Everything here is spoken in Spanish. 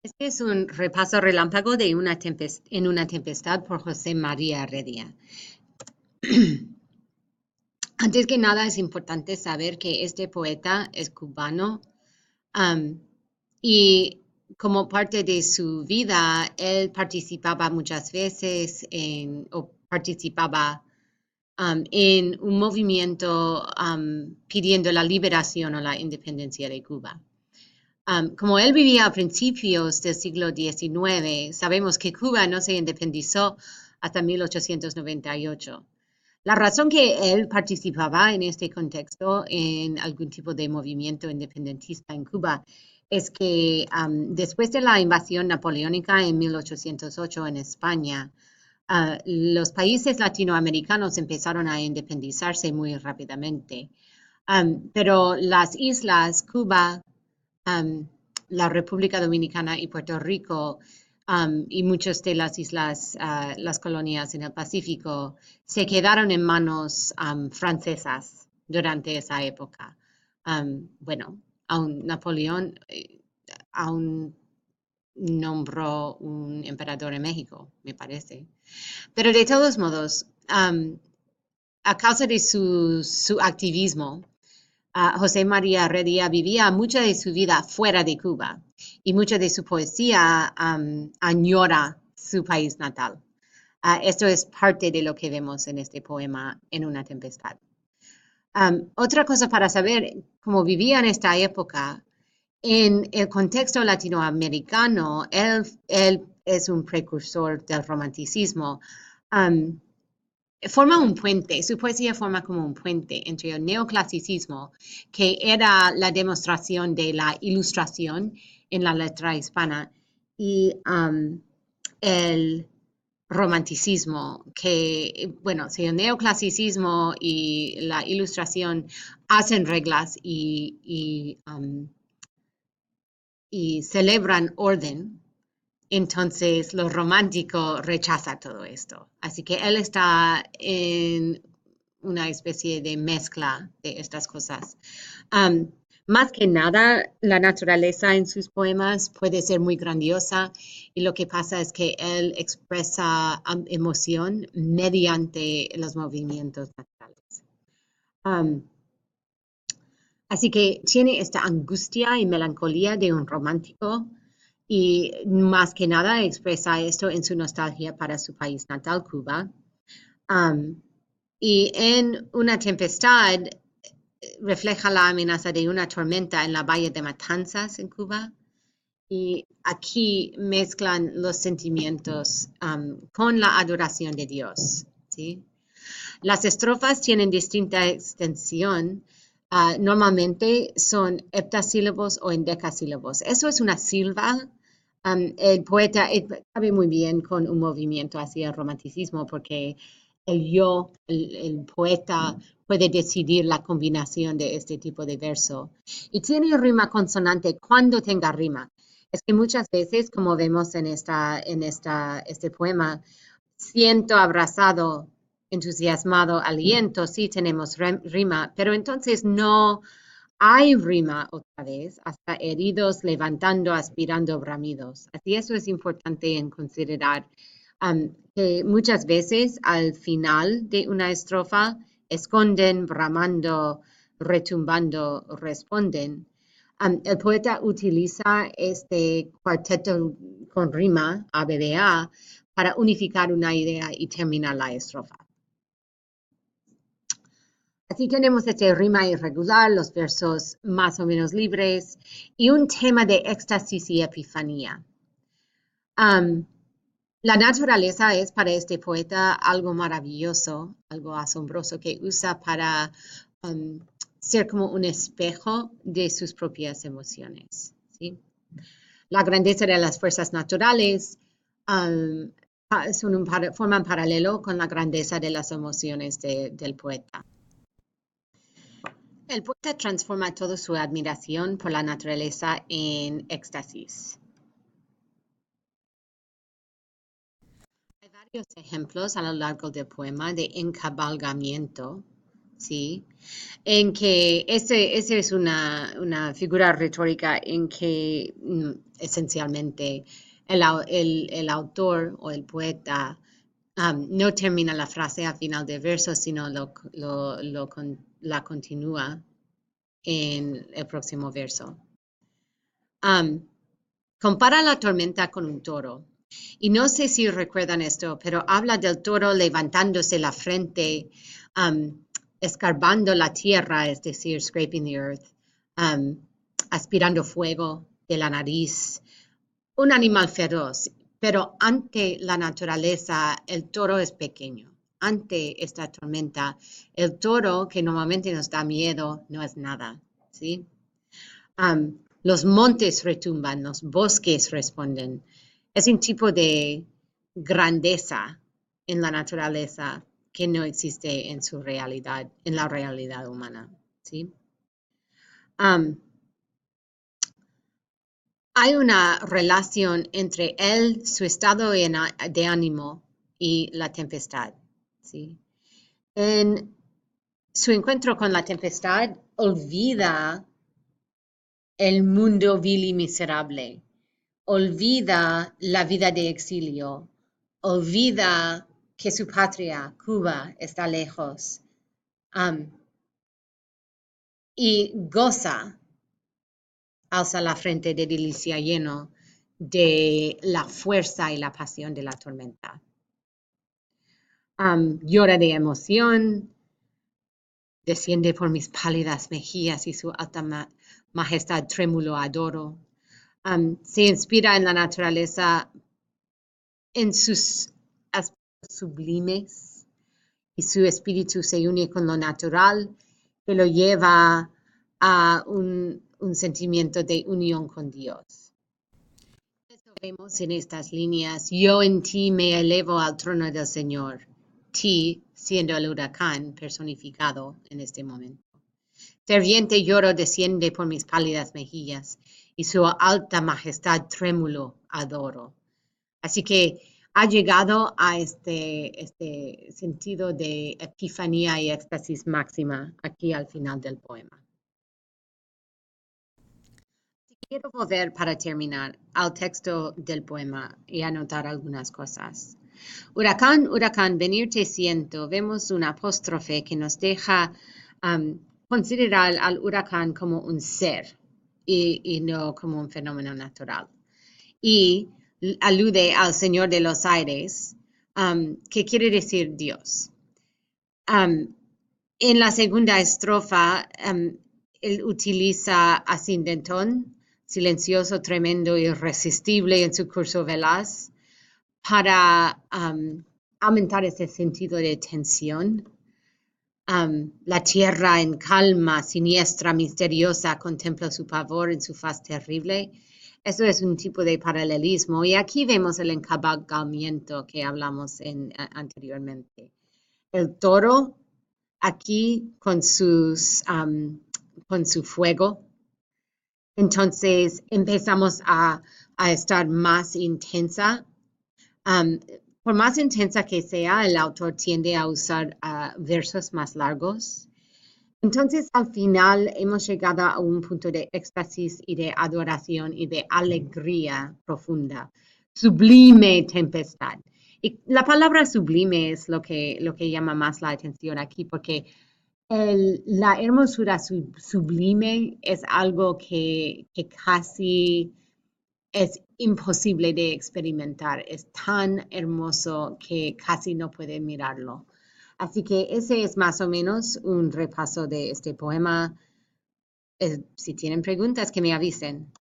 Este es un repaso relámpago de en una tempestad por José María Heredia. Antes que nada es importante saber que este poeta es cubano, um, y como parte de su vida, él participaba muchas veces o participaba en un movimiento pidiendo la liberación o la independencia de Cuba. Como él vivía a principios del siglo XIX, sabemos que Cuba no se independizó hasta 1898. La razón que él participaba en este contexto en algún tipo de movimiento independentista en Cuba es que después de la invasión napoleónica en 1808 en España, los países latinoamericanos empezaron a independizarse muy rápidamente. Pero las islas, Cuba, um, la República Dominicana y Puerto Rico, y muchas de las islas, las colonias en el Pacífico, se quedaron en manos francesas durante esa época. Bueno, aún Napoleón aún nombró un emperador en México, me parece. Pero de todos modos, a causa de su activismo, José María Heredia vivía mucha de su vida fuera de Cuba y mucha de su poesía añora su país natal. Esto es parte de lo que vemos en este poema, En una tempestad. Otra cosa para saber cómo vivía en esta época, en el contexto latinoamericano, él es un precursor del romanticismo. Um, Forma un puente, su poesía forma como un puente entre el neoclasicismo, que era la demostración de la ilustración en la letra hispana, y el romanticismo, que, bueno, si el neoclasicismo y la ilustración hacen reglas y celebran orden, entonces lo romántico rechaza todo esto. Así que él está en una especie de mezcla de estas cosas. Um, Más que nada, la naturaleza en sus poemas puede ser muy grandiosa y lo que pasa es que él expresa emoción mediante los movimientos naturales. Um, Así que tiene esta angustia y melancolía de un romántico y más que nada expresa esto en su nostalgia para su país natal, Cuba. Um, y en Una tempestad refleja la amenaza de una tormenta en la Valle de Matanzas en Cuba. Y aquí mezclan los sentimientos con la adoración de Dios, ¿sí? Las estrofas tienen distinta extensión. Normalmente son heptasílabos o endecasílabos. Eso es una silva. El poeta sabe muy bien con un movimiento hacia el romanticismo porque el poeta, puede decidir la combinación de este tipo de verso. Y tiene rima consonante cuando tenga rima. Es que muchas veces, como vemos en este poema, siento abrazado, entusiasmado, aliento, sí tenemos rima, pero entonces no hay rima otra vez, hasta heridos, levantando, aspirando, bramidos. Así eso es importante en considerar que muchas veces al final de una estrofa esconden, bramando, retumbando, responden. El poeta utiliza este cuarteto con rima, ABBA, para unificar una idea y terminar la estrofa. Así tenemos este rima irregular, los versos más o menos libres y un tema de éxtasis y epifanía. La naturaleza es para este poeta algo maravilloso, algo asombroso que usa para ser como un espejo de sus propias emociones, ¿sí? La grandeza de las fuerzas naturales forman paralelo con la grandeza de las emociones del poeta. El poeta transforma toda su admiración por la naturaleza en éxtasis. Hay varios ejemplos a lo largo del poema de encabalgamiento, ¿sí? En que ese es una figura retórica en que esencialmente el autor o el poeta no termina la frase al final del verso, sino la continúa en el próximo verso. Compara la tormenta con un toro. Y no sé si recuerdan esto, pero habla del toro levantándose la frente, escarbando la tierra, es decir, scraping the earth, aspirando fuego de la nariz. Un animal feroz, pero ante la naturaleza el toro es pequeño. Ante esta tormenta, el toro, que normalmente nos da miedo, no es nada, ¿sí? Los montes retumban, los bosques responden. Es un tipo de grandeza en la naturaleza que no existe en su realidad, en la realidad humana, ¿sí? Hay una relación entre él, su estado de ánimo y la tempestad, ¿sí? En su encuentro con la tempestad, olvida el mundo vil y miserable, olvida la vida de exilio, olvida que su patria, Cuba, está lejos, y goza, alza la frente de delicia lleno de la fuerza y la pasión de la tormenta. Llora de emoción, desciende por mis pálidas mejillas y su alta majestad trémulo adoro. Se inspira en la naturaleza, en sus aspectos sublimes, y su espíritu se une con lo natural, que lo lleva a un sentimiento de unión con Dios. Eso vemos en estas líneas. Yo en ti me elevo al trono del Señor. Ti siendo el huracán personificado en este momento. Ferviente lloro desciende por mis pálidas mejillas y su alta majestad trémulo adoro. Así que ha llegado a este sentido de epifanía y éxtasis máxima aquí al final del poema. Quiero volver para terminar al texto del poema y anotar algunas cosas. Huracán, huracán, venirte siento. Vemos una apóstrofe que nos deja considerar al huracán como un ser y no como un fenómeno natural. Y alude al Señor de los aires, que quiere decir Dios. En la segunda estrofa, él utiliza ascendentón, silencioso, tremendo, irresistible en su curso veloz, para aumentar ese sentido de tensión. La tierra en calma, siniestra, misteriosa, contempla su pavor en su faz terrible. Eso es un tipo de paralelismo. Y aquí vemos el encabalgamiento que hablamos anteriormente. El toro aquí con su fuego. Entonces empezamos a estar más intensa. Por más intensa que sea, el autor tiende a usar versos más largos. Entonces, al final hemos llegado a un punto de éxtasis y de adoración y de alegría profunda. Sublime tempestad. Y la palabra sublime es lo que llama más la atención aquí, porque la hermosura sublime es algo que casi es imposible de experimentar. Es tan hermoso que casi no puede mirarlo. Así que ese es más o menos un repaso de este poema. Si tienen preguntas, que me avisen.